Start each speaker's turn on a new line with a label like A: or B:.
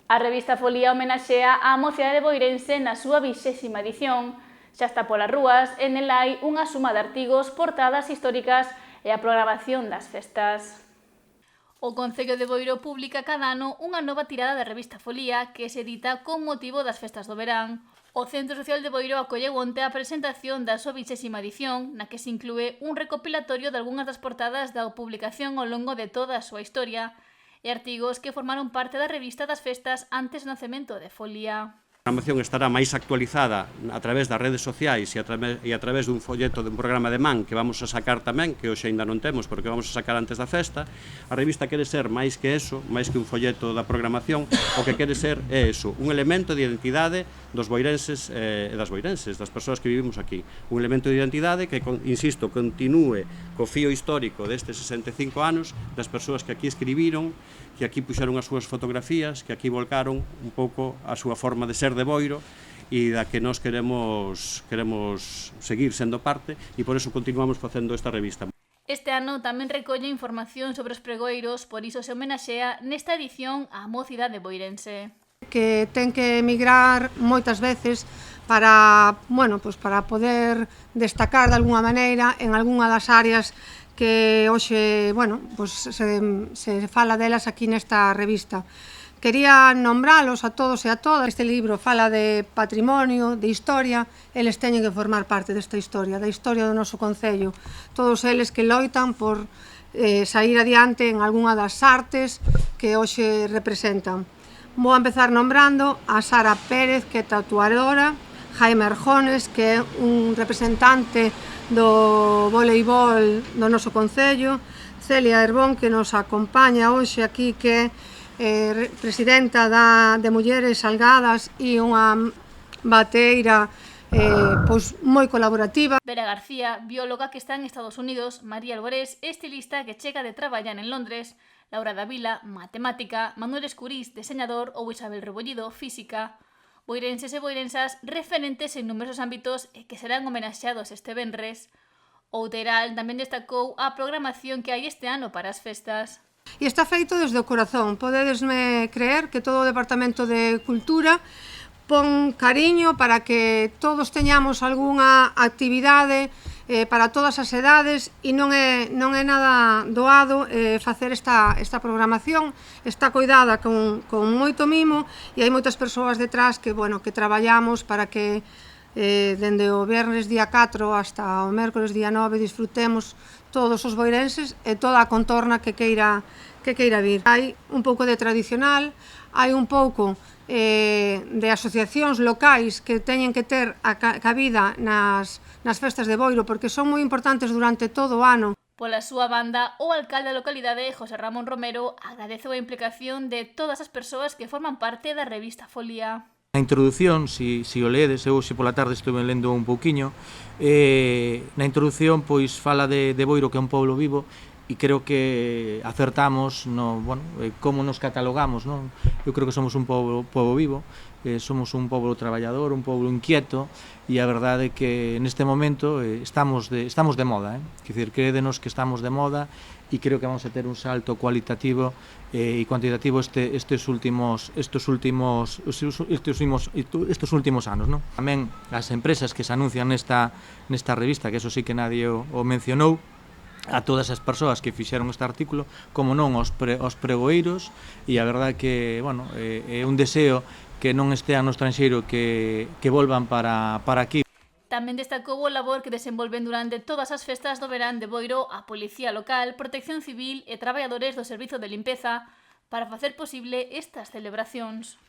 A: A revista Folía homenaxea a mocidade boirense na súa 20ª edición. Xa está polas rúas e nel hai unha suma de artigos, portadas históricas e a programación das festas. O Concello de Boiro publica cada ano unha nova tirada da revista Folía que se edita con motivo das festas do verán. O Centro Social de Boiro acolleu onte a presentación da súa 20ª edición, na que se inclúe un recopilatorio de algunhas das portadas da publicación ao longo de toda a súa historia e artigos que formaron parte da revista das festas antes do nacemento de Folía.
B: A programación estará máis actualizada a través das redes sociais e a través dun folleto dun programa de man que vamos a sacar tamén, que hoxe ainda non temos porque vamos a sacar antes da festa. A revista quere ser máis que eso, máis que un folleto da programación, o que quere ser é eso, un elemento de identidade dos boirenses e das boirenses, das persoas que vivimos aquí. Un elemento de identidade que, insisto, continúe co fío histórico destes 65 anos, das persoas que aquí escribiron, que aquí puxeron as súas fotografías, que aquí volcaron un pouco a súa forma de ser de Boiro e da que nós queremos seguir sendo parte e por eso continuamos facendo esta revista.
A: Este ano tamén recolle información sobre os pregoeiros, por iso se homenaxea nesta edición á mocidade boirense.
C: Que ten que emigrar moitas veces para poder destacar de alguna maneira en algunha das áreas que hoxe, se fala delas aquí nesta revista. Quería nombralos a todos e a todas. Este libro fala de patrimonio, de historia, eles teñen que formar parte desta historia, da historia do noso concello. Todos eles que loitan por sair adiante en algunha das artes que hoxe representan. Vou a empezar nombrando a Sara Pérez, que é tatuadora, Jaime Arjones, que é un representante do voleibol do noso concello, Celia Herbón, que nos acompaña hoxe aquí, que é presidenta de Mulleres Salgadas e unha bateira moi colaborativa.
A: Vera García, bióloga que está en Estados Unidos, María Alvarez, estilista que chega de traballar en Londres, Laura Davila, matemática, Manuel Escurís, diseñador ou Isabel Rebollido, física. Boirenses e boirensas referentes en numerosos ámbitos e que serán homenaxeados este venres. Outeral tamén destacou a programación que hai este ano para as festas.
C: E está feito desde o corazón. Podedesme creer que todo o Departamento de Cultura pon cariño para que todos teñamos algunha actividade para todas as edades e non é nada doado facer esta programación. Está coidada con moito mimo e hai moitas persoas detrás que traballamos para que dende o viernes día 4 hasta o mércores día 9 disfrutemos todos os boirenses e toda a contorna que queira vir. Hai un pouco de tradicional, hai un pouco de asociacións locais que teñen que ter a cabida nas festas de Boiro porque son moi importantes durante todo o ano.
A: Pola súa banda, o alcalde da localidade, José Ramón Romero, agradeceu a implicación de todas as persoas que forman parte da revista Folía.
D: Na introdución, se o ledes, eu hoxe pola tarde estuve lendo un pouquiño, na introdución pois fala de Boiro, que é un pobo vivo, e creo que acertamos como nos catalogamos, non? Eu creo que somos un pobo vivo, somos un pobo traballador, un pobo inquieto, e a verdade é que neste momento estamos de moda, quer dizer, crédenos que estamos de moda e creo que vamos a ter un salto cualitativo e cuantitativo estes últimos anos, non? Tamén as empresas que se anuncian nesta revista, que eso sí que nadie o mencionou, a todas as persoas que fixeron este artículo, como non aos pregoeiros, e a verdade que, é un deseo que non estean no estranxeiro que volvan para aquí.
A: Tamén destacou o labor que desenvolven durante todas as festas do verán de Boiro a Policía Local, Protección Civil e traballadores do Servizo de Limpeza para facer posible estas celebracións.